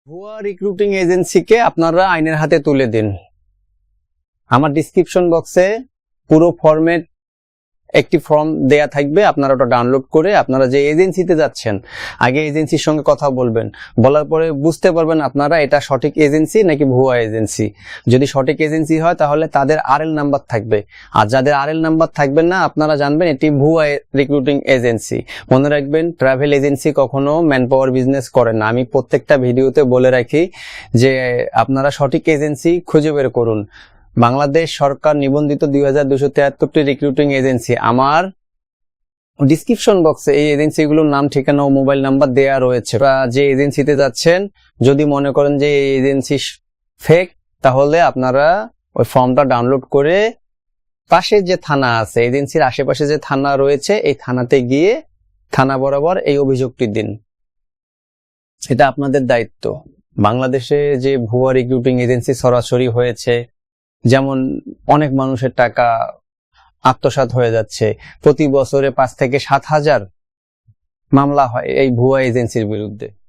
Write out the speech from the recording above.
ভুয়া রিক্রুটিং এজেন্সিকে আপনারা আইনের হাতে তুলে দিন। আমার ডিসক্রিপশন বক্সে পুরো ফর্মেট একটি ফর্ম দেয়া থাকবে, আপনারা ওটা ডাউনলোড করে আপনারা যে এজেন্সিতে যাচ্ছেন আগে এজেন্সির সঙ্গে কথা বলবেন, বলার পরে বুঝতে পারবেন আপনারা এটা সঠিক এজেন্সি নাকি ভুয়া এজেন্সি। যদি সঠিক এজেন্সি হয় তাহলে তাদের আরএল নাম্বার থাকবে, আর যাদের আরএল নাম্বার থাকবে না আপনারা জানবেন এটি ভুয়া রিক্রুটিং এজেন্সি। মনে রাখবেন, ট্রাভেল এজেন্সি কখনো ম্যান পাওয়ার বিজনেস করে না। আমি প্রত্যেকটা ভিডিওতে বলে রাখি যে আপনারা সঠিক এজেন্সি খুঁজে বের করুন। বাংলাদেশ সরকার নিবন্ধিত 2273টি রিক্রুটিং এজেন্সি, আমার ডিসক্রিপশন বক্সে এই এজেন্সিগুলোর নাম, ঠিকানা ও মোবাইল নাম্বার দেয়া রয়েছে। যে এজেন্সিতে যাচ্ছেন যদি মনে করেন যে এই এজেন্সি ফেক, তাহলে আপনারা ওই ফর্মটা ডাউনলোড করে পাশে যে থানা আছে, এজেন্সির আশেপাশে যে থানা রয়েছে, এই থানাতে গিয়ে থানা বরাবর এই অভিযোগটি দিন। এটা আপনাদের দায়িত্ব। বাংলাদেশে যে ভুয়া রিক্রুটিং এজেন্সি সরাসরি হয়েছে, যেমন অনেক মানুষের টাকা আত্মসাৎ হয়ে যাচ্ছে, প্রতি বছরে 5 থেকে 7 হাজার মামলা হয় এই ভুয়া এজেন্সির বিরুদ্ধে।